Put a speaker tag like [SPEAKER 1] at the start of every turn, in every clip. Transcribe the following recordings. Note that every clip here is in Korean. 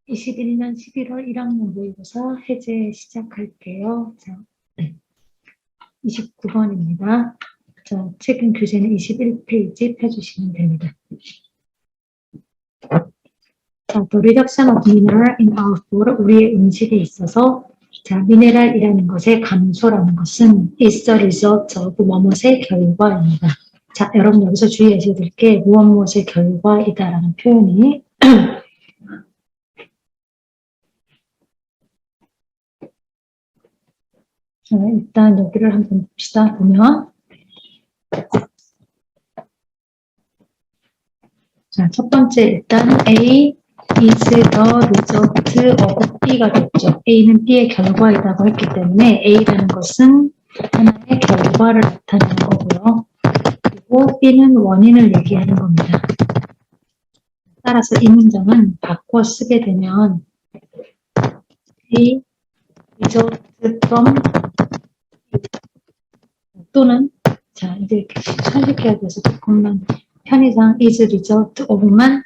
[SPEAKER 1] (21년 11월 1학년) 모의고사 해제 시작할게요. 자, 29번입니다. 자, 책임 교재는 21페이지 펴주시면 됩니다. 자, the reduction of mineral in our food, 우리의 음식에 있어서 자, 미네랄이라는 것의 감소라는 것은 is the result of 무엇의 결과입니다. 자, 여러분 여기서 주의하셔야 될 게 무엇의 결과이다라는 표현이 자, 일단 여기를 한번 봅시다. 보면 자, 첫 번째 일단 A is the result of B가 됐죠. A는 B의 결과이라고 했기 때문에 A라는 것은 하나의 결과를 나타내는 거고요. 그리고 B는 원인을 얘기하는 겁니다. 따라서 이 문장은 바꿔 쓰게 되면 A result from 또는 자 이제 선택해야 돼서 조금만 편의상 is result of만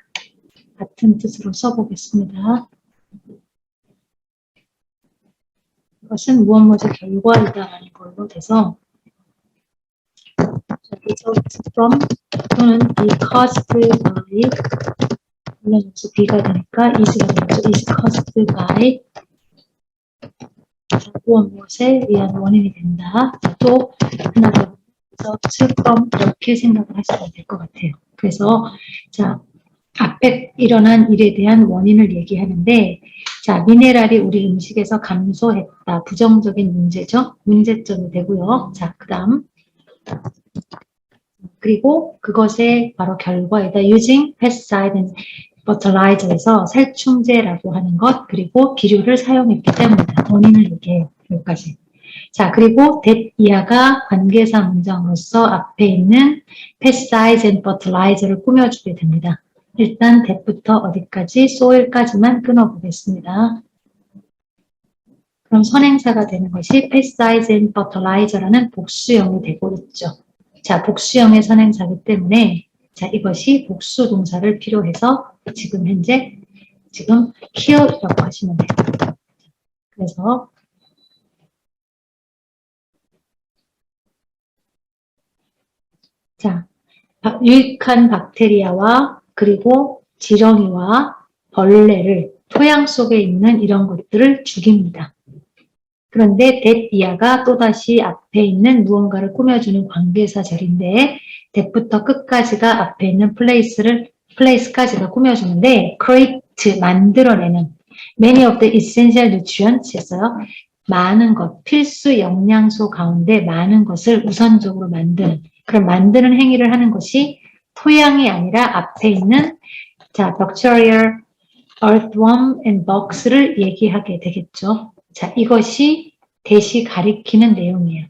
[SPEAKER 1] 같은 뜻으로 써보겠습니다. 이것은 무엇의 결과이다라는 걸로 돼서 result from 또는 because by 물론 여기서 B가 되니까 is가 되겠죠. is caused by 무엇에 의한 원인이 된다. 또 하나 더 result from 이렇게 생각을 하시면 될 것 같아요. 그래서 자 앞에 일어난 일에 대한 원인을 얘기하는데 자 미네랄이 우리 음식에서 감소했다. 부정적인 문제죠. 문제점이 되고요. 자 그다음 그리고 그것의 바로 결과이다. using pesticide and fertilizer에서 살충제라고 하는 것 그리고 비료를 사용했기 때문이다. 원인을 얘기해요. 여기까지. 자 그리고 that 이하가 관계사 문장으로서 앞에 있는 pesticides and fertilizer를 꾸며주게 됩니다. 일단 that부터 어디까지 soil까지만 끊어보겠습니다. 그럼 선행사가 되는 것이 pesticides and fertilizer라는 복수형이 되고 있죠. 자 복수형의 선행사이기 때문에 자 이것이 복수 동사를 필요해서 지금 현재 kill이라고 하시면 돼요. 그래서 자 유익한 박테리아와 그리고 지렁이와 벌레를 토양 속에 있는 이런 것들을 죽입니다. 그런데 that 이하가 또다시 앞에 있는 무언가를 꾸며주는 관계사절인데 that부터 끝까지가 앞에 있는 place까지가 꾸며주는데 create 만들어내는 many of the essential nutrients 했어요. 많은 것, 필수 영양소 가운데 많은 것을 우선적으로 만드는 그런 만드는 행위를 하는 것이 토양이 아니라 앞에 있는 자 bacterial, earthworm and bugs를 얘기하게 되겠죠. 자 이것이 대시 가리키는 내용이에요.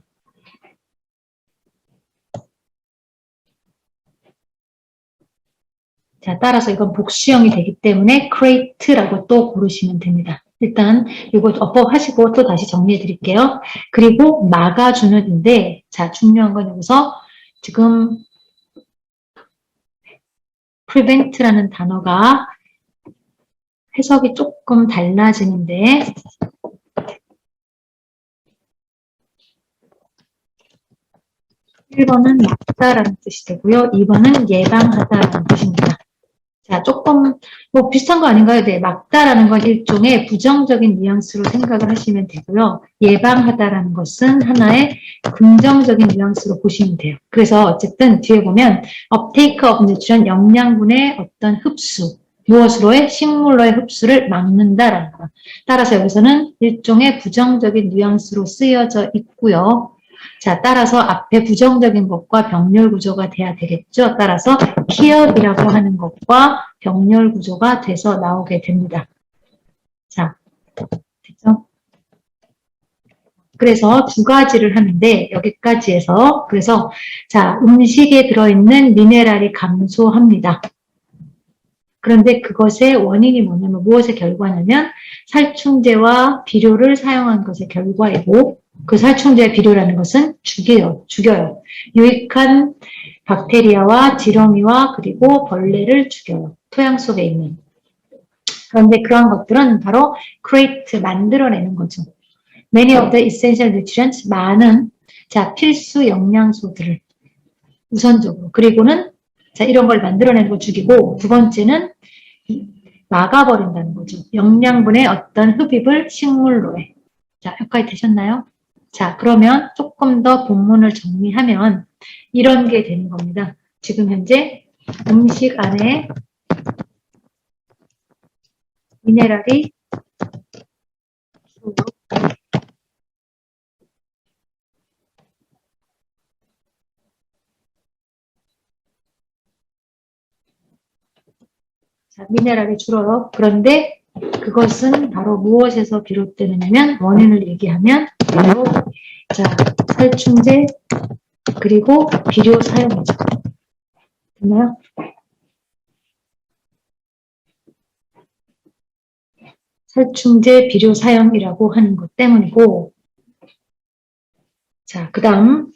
[SPEAKER 1] 자 따라서 이건 복수형이 되기 때문에 create라고 또 고르시면 됩니다. 일단 이거 어법 하시고 또 다시 정리해 드릴게요. 그리고 막아주는인데 자 중요한 건 여기서 지금 prevent라는 단어가 해석이 조금 달라지는데 1번은 막다라는 뜻이 되고요. 2번은 예방하다라는 뜻입니다. 자, 조금 뭐 비슷한 거 아닌가요? 네, 막다라는 건 일종의 부정적인 뉘앙스로 생각을 하시면 되고요. 예방하다라는 것은 하나의 긍정적인 뉘앙스로 보시면 돼요. 그래서 어쨌든 뒤에 보면 uptake of nutrient, 영양분의 어떤 흡수, 무엇으로의? 식물로의 흡수를 막는다라는 거. 따라서 여기서는 일종의 부정적인 뉘앙스로 쓰여져 있고요. 자, 따라서 앞에 부정적인 것과 병렬 구조가 돼야 되겠죠. 따라서 kill이라고 하는 것과 병렬 구조가 돼서 나오게 됩니다. 자, 됐죠? 그래서 두 가지를 하는데 여기까지 해서 그래서 자, 음식에 들어있는 미네랄이 감소합니다. 그런데 그것의 원인이 뭐냐면 무엇의 결과냐면 살충제와 비료를 사용한 것의 결과이고 그 살충제 비료라는 것은 죽여요. 유익한 박테리아와 지렁이와 그리고 벌레를 죽여요. 토양 속에 있는. 그런데 그러한 것들은 바로 create, 만들어내는 거죠. Many of the essential nutrients, 많은 필수 영양소들을 우선적으로. 그리고는 이런 걸 만들어내는 거 죽이고, 두 번째는 막아버린다는 거죠. 영양분의 어떤 흡입을 식물로에. 여기까지 되셨나요? 그러면 조금 더 본문을 정리하면 이런 게 되는 겁니다. 지금 현재 음식 안에 미네랄이 미네랄이 줄어요. 그런데 그것은 바로 무엇에서 비롯되느냐면 원인을 얘기하면 바로 살충제 그리고 비료 사용이죠. 됐나요? 살충제 비료 사용이라고 하는 것 때문이고, 그 다음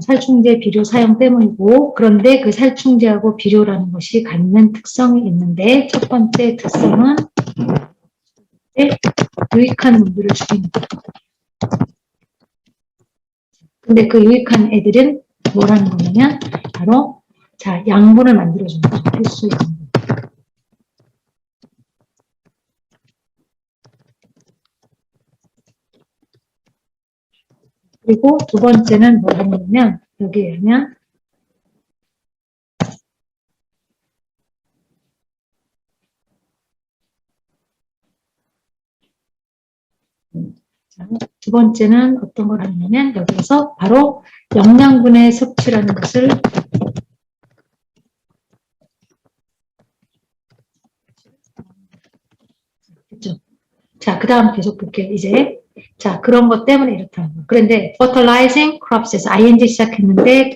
[SPEAKER 1] 살충제 비료 사용 때문이고, 그런데 그 살충제하고 비료라는 것이 갖는 특성이 있는데, 첫 번째 특성은 유익한 놈들을 죽입니다. 근데 그 유익한 애들은 뭐라는 거냐면 바로 양분을 만들어주는 거죠. 필수 양분. 그리고 두 번째는 뭐냐면 여기에 보면 두 번째는 어떤 걸 하냐면 여기서 바로 영양분의 섭취라는 것을 했죠. 그 다음 계속 볼게요. 이제 그런 것 때문에 이렇다는 거예요. 그런데 fertilizing crops에서 ing 시작했는데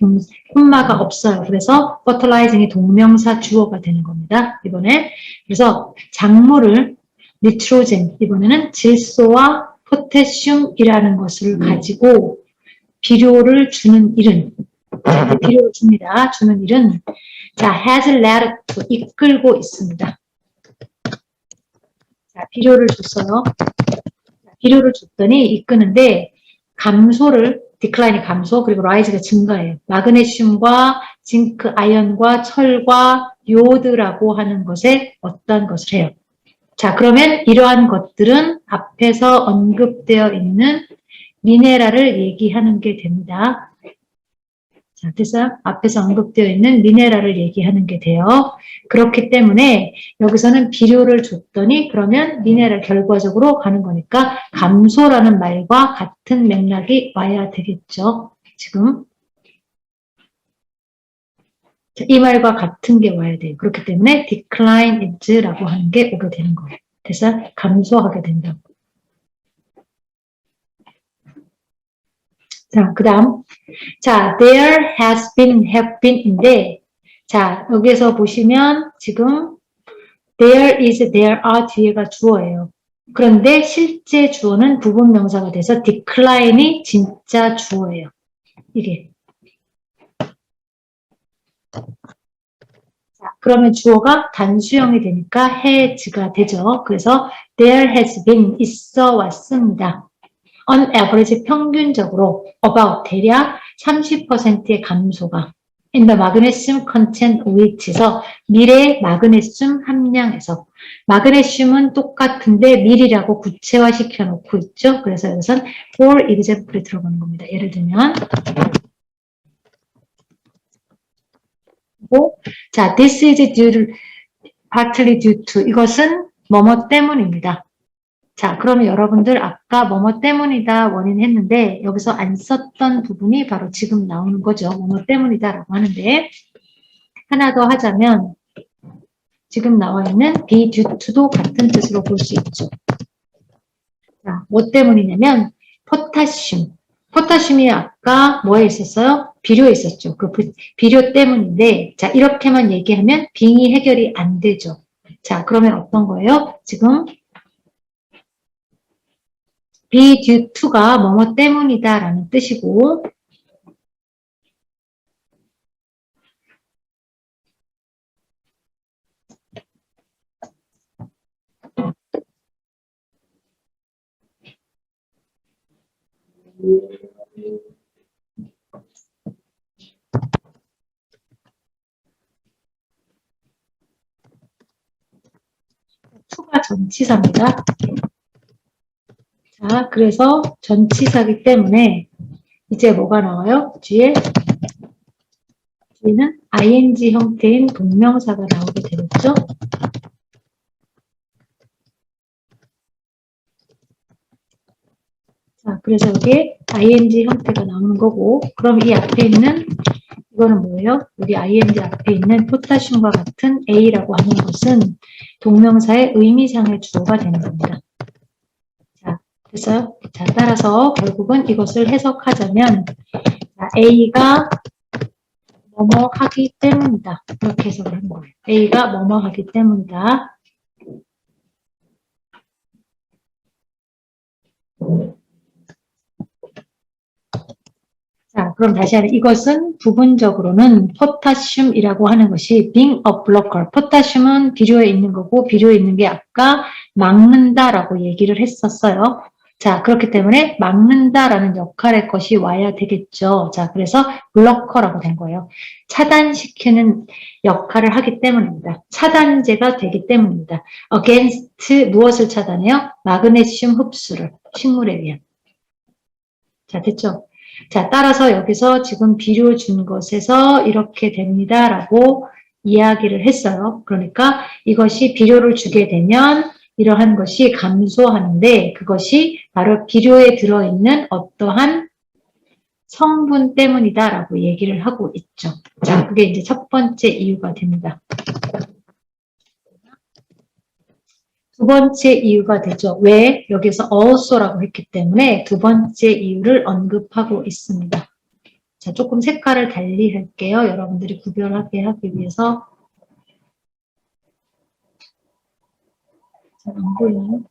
[SPEAKER 1] 콤마가 없어요. 그래서 fertilizing이 동명사 주어가 되는 겁니다. 이번에 그래서 작물을 니트로젠, 이번에는 질소와 포테슘이라는 것을 가지고 비료를 주는 일은 비료를 줍니다. 주는 일은 has led to, 이끌고 있습니다. 비료를 줬어요. 비료를 줬더니 이끄는데 감소를 디클라인이 감소 그리고 라이즈가 증가해요. 마그네슘과 징크, 아연과 철과 요오드라고 하는 것에 어떤 것을 해요. 그러면 이러한 것들은 앞에서 언급되어 있는 미네랄을 얘기하는 게 됩니다. 됐어요? 앞에서 언급되어 있는 미네랄을 얘기하는 게 돼요. 그렇기 때문에 여기서는 비료를 줬더니 그러면 미네랄 결과적으로 가는 거니까 감소라는 말과 같은 맥락이 와야 되겠죠. 지금 이 말과 같은 게 와야 돼요. 그렇기 때문에 decline is라고 하는 게 오게 되는 거예요. 그래서 감소하게 된다고. 그 다음 there has been, have been인데 여기서 보시면 지금 there is, there are 뒤에가 주어예요. 그런데 실제 주어는 부분 명사가 돼서 decline이 진짜 주어예요. 이게. 그러면 주어가 단수형이 되니까 has가 되죠. 그래서 there has been, 있어 왔습니다. on average, 평균적으로 about, 대략 30%의 감소가 in the magnesium content which에서 밀의 마그네슘 함량에서 마그네슘은 똑같은데 밀이라고 구체화시켜 놓고 있죠. 그래서 여기서는 for example이 들어가는 겁니다. 예를 들면 this is due, partly due to, 이것은 뭐뭐 때문입니다. 그러면 여러분들 아까 뭐뭐 때문이다 원인 했는데 여기서 안 썼던 부분이 바로 지금 나오는 거죠. 뭐뭐 때문이다 라고 하는데 하나 더 하자면 지금 나와 있는 be due to도 같은 뜻으로 볼 수 있죠. 뭐 때문이냐면 포타슘이 아까 뭐에 있었어요? 비료에 있었죠. 그 비료 때문인데, 자, 이렇게만 얘기하면 빙이 해결이 안 되죠. 자, 그러면 어떤 거예요? 지금 be due to가 뭐뭐 때문이다 라는 뜻이고, to가 전치사입니다. 자, 그래서 전치사기 때문에 이제 뭐가 나와요? 뒤에는 ing 형태인 동명사가 나오게 되겠죠? 자, 그래서 여기에 ing 형태가 나오는 거고, 그럼 이 앞에 있는 이거는 뭐예요? 여기 ing 앞에 있는 포타슘과 같은 A라고 하는 것은 동명사의 의미상의 주어가 되는 겁니다. 자, 됐어요? 자, 따라서 결국은 이것을 해석하자면 자, A가 뭐뭐 하기 때문이다. 이렇게 해석을 한 거예요. A가 뭐뭐 하기 때문이다. 자, 그럼 다시 하면 이것은 부분적으로는 포타슘이라고 하는 것이 being a blocker. 포타슘은 비료에 있는 거고 비료에 있는 게 아까 막는다라고 얘기를 했었어요. 자, 그렇기 때문에 막는다라는 역할의 것이 와야 되겠죠. 자, 그래서 블러커라고 된 거예요. 차단시키는 역할을 하기 때문입니다. 차단제가 되기 때문입니다. against 무엇을 차단해요? 마그네슘 흡수를 식물에 의한. 자, 됐죠? 자, 따라서 여기서 지금 비료 준 것에서 이렇게 됩니다라고 이야기를 했어요. 그러니까 이것이 비료를 주게 되면 이러한 것이 감소하는데 그것이 바로 비료에 들어있는 어떠한 성분 때문이다라고 얘기를 하고 있죠. 자, 그게 이제 첫 번째 이유가 됩니다. 두 번째 이유가 되죠. 왜? 여기서 also라고 했기 때문에 두 번째 이유를 언급하고 있습니다. 자, 조금 색깔을 달리 할게요. 여러분들이 구별하게 하기 위해서. 잘 안 보이나요?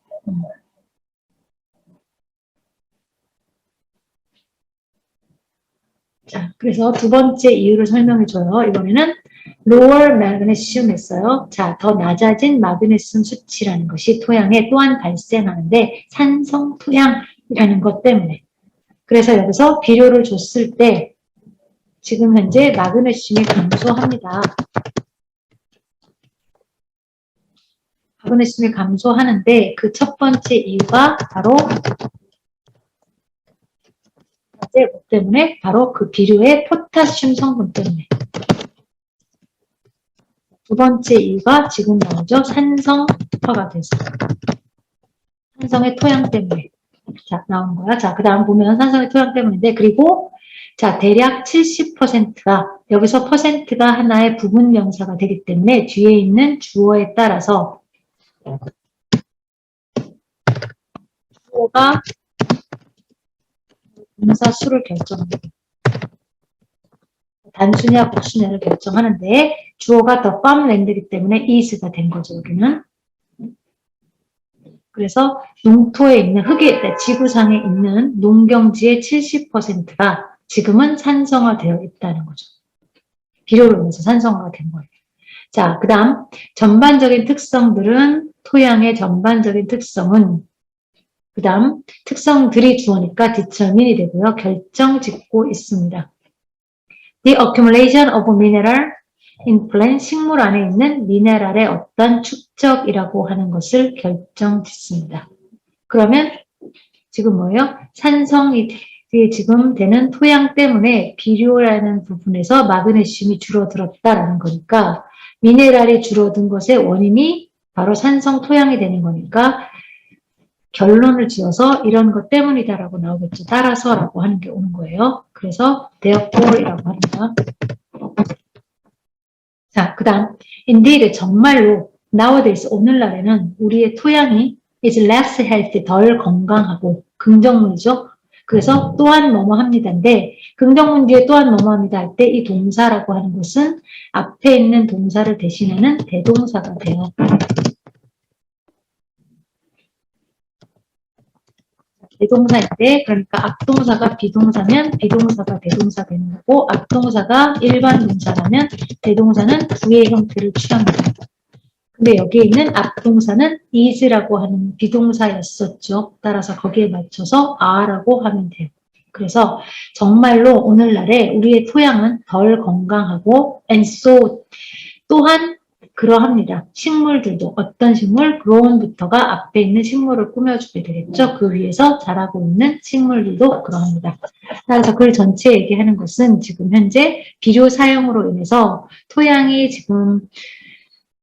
[SPEAKER 1] 자, 그래서 두 번째 이유를 설명해줘요. 이번에는 lower magnesium 했어요. 자, 더 낮아진 마그네슘 수치라는 것이 토양에 또한 발생하는데 산성 토양이라는 것 때문에. 그래서 여기서 비료를 줬을 때 지금 현재 마그네슘이 감소합니다. 마그네슘이 감소하는데 그 첫 번째 이유가 바로 뭐 때문에? 바로 그 비료의 포타슘 성분 때문에. 두 번째 이유가 지금 나오죠. 산성화가 돼서. 산성의 토양 때문에. 자, 나온 거야. 자, 그 다음 보면 산성의 토양 때문인데, 그리고, 자, 대략 70%가, 여기서 퍼센트가 하나의 부분 명사가 되기 때문에 뒤에 있는 주어에 따라서 주어가 분사 수를 결정합니다. 단수냐 복수냐를 결정하는데 주어가 더 farmland이기 때문에 is가 된 거죠. 여기는. 그래서 농토에 있는 흙에 지구상에 있는 농경지의 70%가 지금은 산성화되어 있다는 거죠. 비료로 인해서 산성화가 된 거예요. 자, 그 다음 전반적인 특성들은 토양의 전반적인 특성은 그 다음 특성들이 주어니까 determine이 되고요. 결정 짓고 있습니다. The accumulation of mineral in plant, 식물 안에 있는 미네랄의 어떤 축적이라고 하는 것을 결정 짓습니다. 그러면 지금 뭐예요? 산성이 지금 되는 토양 때문에 비료라는 부분에서 마그네슘이 줄어들었다라는 거니까 미네랄이 줄어든 것의 원인이 바로 산성 토양이 되는 거니까 결론을 지어서 이런 것 때문이다라고 나오겠죠. 따라서라고 하는 게 오는 거예요. 그래서 therefore이라고 합니다. 자, 그 다음 indeed 정말로 nowadays 오늘날에는 우리의 토양이 is less healthy 덜 건강하고 긍정문이죠. 그래서 또한 뭐뭐 합니다인데 긍정문 뒤에 또한 뭐뭐 합니다 할 때 이 동사라고 하는 것은 앞에 있는 동사를 대신하는 대동사가 돼요. 대동사인데 그러니까 앞동사가 비동사면 비동사가 대동사 되는 거고 앞동사가 일반 동사라면 대동사는 부의 형태를 취합니다. 근데 여기에 있는 앞동사는 is라고 하는 비동사였었죠. 따라서 거기에 맞춰서 are라고 하면 돼요. 그래서 정말로 오늘날에 우리의 토양은 덜 건강하고 and so 또한 그러합니다. 식물들도 어떤 식물? grown부터가 앞에 있는 식물을 꾸며주게 되겠죠. 그 위에서 자라고 있는 식물들도 그러합니다. 따라서 글 전체 얘기하는 것은 지금 현재 비료 사용으로 인해서 토양이 지금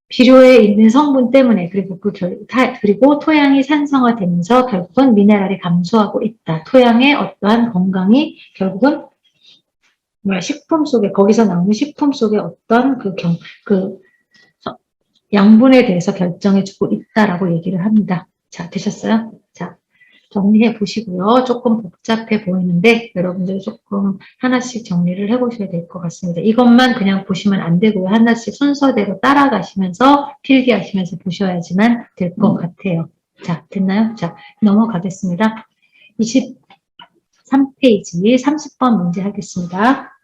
[SPEAKER 1] 비료에 있는 성분 때문에 그리고 토양이 산성화되면서 결국은 미네랄이 감소하고 있다. 토양의 어떠한 건강이 결국은 식품 속에 거기서 나오는 식품 속에 어떤 그 양분에 대해서 결정해주고 있다라고 얘기를 합니다. 자, 되셨어요? 자, 정리해 보시고요. 조금 복잡해 보이는데 여러분들 조금 하나씩 정리를 해보셔야 될 것 같습니다. 이것만 그냥 보시면 안 되고요. 하나씩 순서대로 따라가시면서 필기하시면서 보셔야지만 될 것 같아요. 자, 됐나요? 자, 넘어가겠습니다. 23페이지 30번 문제 하겠습니다.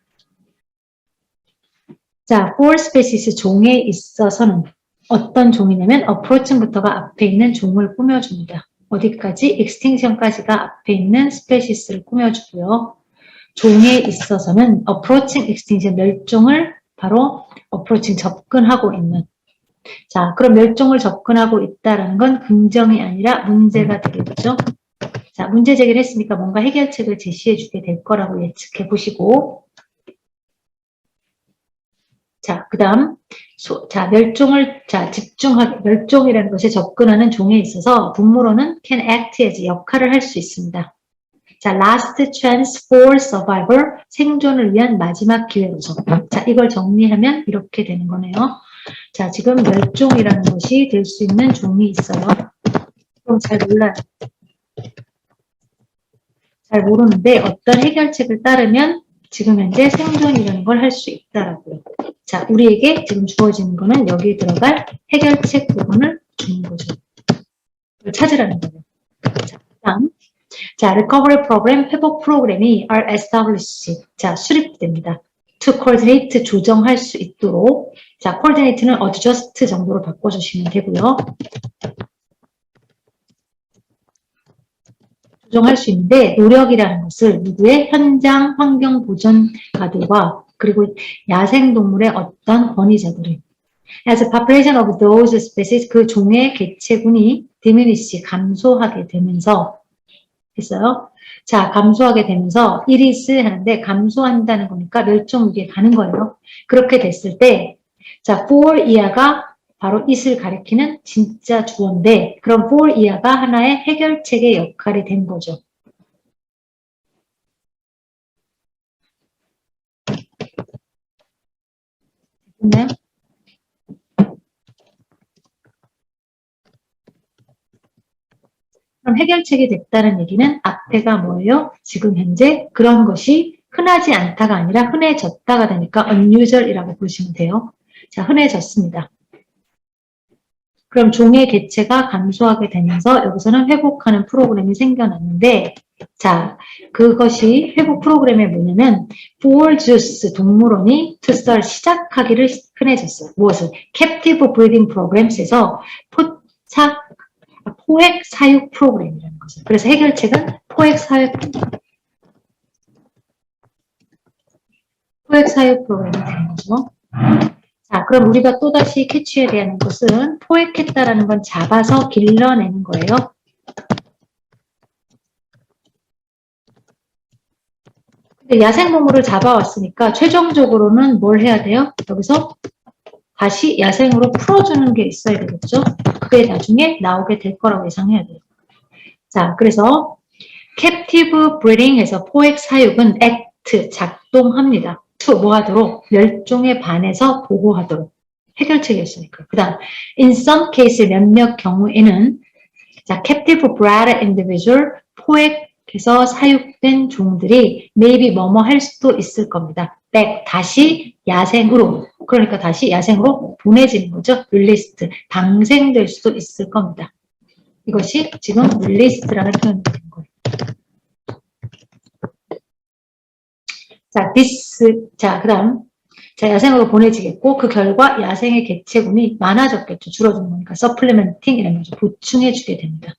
[SPEAKER 1] 자, for species 종에 있어서는 어떤 종이냐면 approaching부터가 앞에 있는 종을 꾸며줍니다. 어디까지? extinction까지가 앞에 있는 species를 꾸며주고요. 종에 있어서는 approaching extinction, 멸종을 바로 approaching, 접근하고 있는. 자, 그럼 멸종을 접근하고 있다는 건 긍정이 아니라 문제가 되겠죠. 자, 문제 제기를 했으니까 뭔가 해결책을 제시해 주게 될 거라고 예측해 보시고. 자, 그 다음, 멸종이라는 것에 접근하는 종에 있어서 동물어는 can act as 역할을 할 수 있습니다. 자, last chance for survival, 생존을 위한 마지막 기회로서. 자, 이걸 정리하면 이렇게 되는 거네요. 자, 지금 멸종이라는 것이 될 수 있는 종이 있어요. 그럼 잘 몰라요. 잘 모르는데 어떤 해결책을 따르면 지금 현재 생존이라는 걸 할 수 있다라고요. 자, 우리에게 지금 주어지는 거는 여기에 들어갈 해결책 부분을 주는 거죠. 그걸 찾으라는 거예요. 자, 다음. 자, recovery program, 회복 프로그램이 are established. 자, 수립됩니다. to coordinate, 조정할 수 있도록. 자, coordinate는 adjust 정도로 바꿔주시면 되고요. 조정할 수 있는데 노력이라는 것을 누구의 현장 환경 보전가들과 그리고 야생동물의 어떤 권위자들이 as a population of those species 그 종의 개체군이 diminish 감소하게 되면서 했어요. 자, 감소하게 되면서 it is 하는데 감소한다는 거니까 멸종 위기에 가는 거예요. 그렇게 됐을 때 자, for 이하가 바로 it을 가리키는 진짜 주어인데 그럼 for 이하가 하나의 해결책의 역할이 된 거죠. 됐나요? 그럼 해결책이 됐다는 얘기는 앞에가 뭐예요? 지금 현재 그런 것이 흔하지 않다가 아니라 흔해졌다가 되니까 unusual이라고 보시면 돼요. 자, 흔해졌습니다. 그럼 종의 개체가 감소하게 되면서 여기서는 회복하는 프로그램이 생겨났는데 자, 그것이 회복 프로그램의 뭐냐면 for juice 동물원이 to start 시작하기를 흔해졌어요. 무엇을? captive breeding programs에서 포획 사육 프로그램이라는 거죠. 그래서 해결책은 포획 사육 프로그램이 되는 거죠. 자, 그럼 우리가 또다시 캐치해야 되는 것은 포획했다라는 건 잡아서 길러내는 거예요. 근데 야생동물을 잡아왔으니까 최종적으로는 뭘 해야 돼요? 여기서 다시 야생으로 풀어주는 게 있어야 되겠죠? 그게 나중에 나오게 될 거라고 예상해야 돼요. 자, 그래서 captive breeding에서 포획 사육은 act, 작동합니다. to 뭐 하도록? 멸종에 반해서 보호하도록. 해결책이었으니까. 그 다음, in some case 몇몇 경우에는 자, captive bred individual, 포획 그래서 사육된 종들이 maybe 뭐뭐 할 수도 있을 겁니다. back, 다시 야생으로, 그러니까 다시 야생으로 보내지는 거죠. released, 방생될 수도 있을 겁니다. 이것이 지금 released라는 표현이 되는 거예요. 자, 그 다음. 자, 야생으로 보내지겠고, 그 결과 야생의 개체군이 많아졌겠죠. 줄어든 거니까. supplementing 이라는 거죠. 보충해주게 됩니다.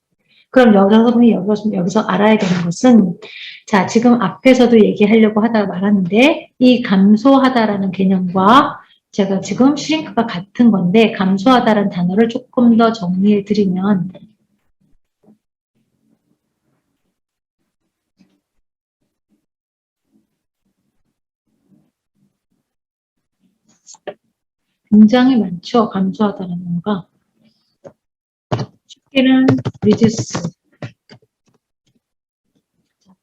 [SPEAKER 1] 그럼 여러분이 여기서 알아야 되는 것은, 자, 지금 앞에서도 얘기하려고 하다가 말았는데, 이 감소하다라는 개념과 제가 지금 슈링크가 같은 건데, 감소하다라는 단어를 조금 더 정리해 드리면, 굉장히 많죠. 감소하다라는 단어가. 쉽게는 reduce.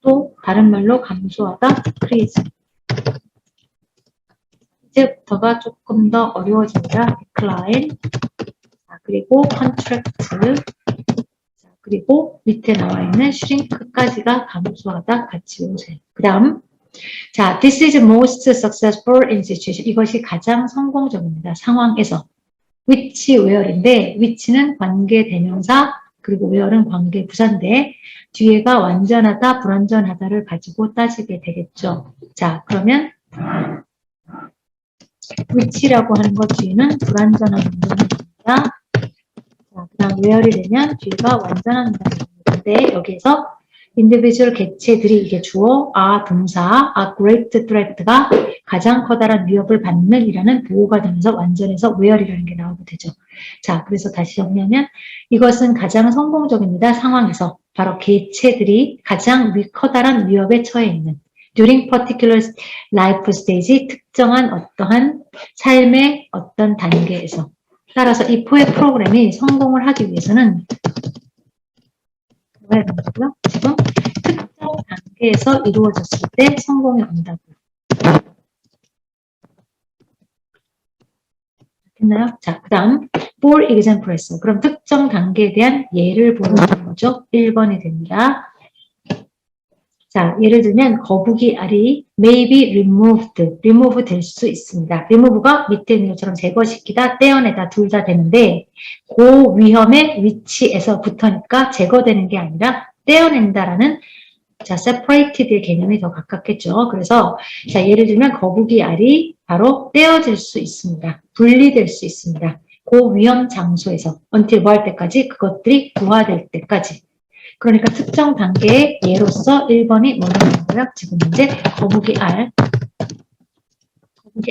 [SPEAKER 1] 또 다른 말로 감소하다, decrease. 이제부터가 조금 더 어려워집니다. decline. 자, 그리고 contract. 자, 그리고 밑에 나와 있는 shrink까지가 감소하다 같이 오세요. 그 다음. 자, this is most successful in situation. 이것이 가장 성공적입니다. 상황에서. which, where인데, which는 관계 대명사, 그리고 where은 관계 부사인데, 뒤에가 완전하다, 불완전하다를 가지고 따지게 되겠죠. 자, 그러면 which라고 하는 것 뒤에는 불완전한 문장입니다. 자, 그 다음 where이 되면 뒤가 완전한 문장인데, 여기에서 individual 개체들이 이게 주어, 동사, great threat가 가장 커다란 위협을 받는 이라는 보호가 되면서 완전해서 where이라는 게 나오게 되죠. 자, 그래서 다시 정리하면 이것은 가장 성공적입니다. 상황에서 바로 개체들이 가장 커다란 위협에 처해 있는 during particular life stage, 특정한 어떠한 삶의 어떤 단계에서. 따라서 이 포획 프로그램이 성공을 하기 위해서는 뭐야 되는고요? 지금 특정 단계에서 이루어졌을 때 성공이 온다고요. 됐나요? 자, 그 다음 for example에서 그럼 특정 단계에 대한 예를 보는 거죠. 1번이 됩니다. 자, 예를 들면 거북이 알이 may be removed, remove 될 수 있습니다. remove가 밑에 있는 것처럼 제거시키다, 떼어내다 둘 다 되는데 고위험의 위치에서부터니까 제거되는 게 아니라 떼어낸다라는 자, separated의 개념이 더 가깝겠죠. 그래서 자, 예를 들면 거북이 알이 바로 떼어질 수 있습니다. 분리될 수 있습니다. 고위험 장소에서 until 뭐 할 때까지 그것들이 부화될 때까지. 그러니까 특정 단계의 예로서 1번이 뭐라는 거고요? 지금 현재 거북이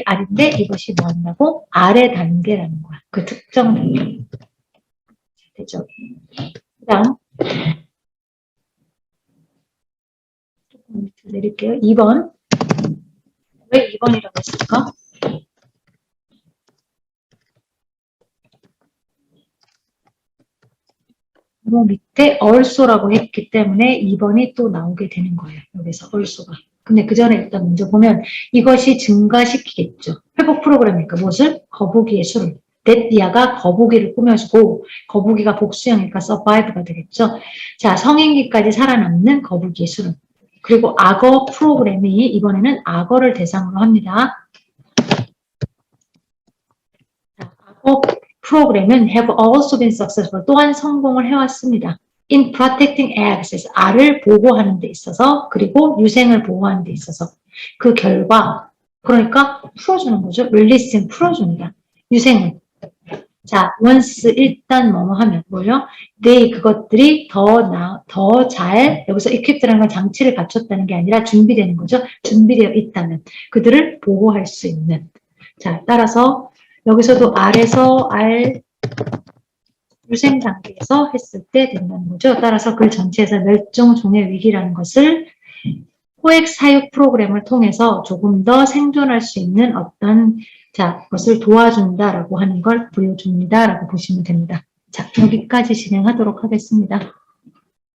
[SPEAKER 1] 알인데 이것이 뭐한다고? 알의 단계라는 거야. 그 특정 단계. 되죠? 그 다음 조금 밑으로 내릴게요. 2번. 왜 2번이라고 했을까? 뭐 밑에 also라고 했기 때문에 2번이 또 나오게 되는 거예요. 여기서 also가. 근데 그 전에 일단 먼저 보면 이것이 증가시키겠죠. 회복 프로그램이니까 무엇을? 거북이의 수를. 데디아가 거북이를 꾸며주고 거북이가 복수형이니까 survive가 되겠죠. 자, 성인기까지 살아남는 거북이의 수를. 그리고 악어 프로그램이 이번에는 악어를 대상으로 합니다. 자, 악어 프로그램은 have also been successful. 또한 성공을 해왔습니다. in protecting eggs, 알을 보호하는 데 있어서 그리고 유생을 보호하는 데 있어서 그 결과 그러니까 풀어주는 거죠. releasing 풀어줍니다. 유생을. 자, once 일단 뭐뭐 하면 뭐요? they 그것들이 더 잘 여기서 equiped라는 건 장치를 갖췄다는 게 아니라 준비되는 거죠. 준비되어 있다면 그들을 보호할 수 있는. 자, 따라서 여기서도 알에서 유생 단계에서 했을 때 된다는 거죠. 따라서 글 전체에서 멸종 종의 위기라는 것을 포획 사육 프로그램을 통해서 조금 더 생존할 수 있는 어떤 것을 도와준다라고 하는 걸 보여줍니다라고 보시면 됩니다. 자, 여기까지 진행하도록 하겠습니다.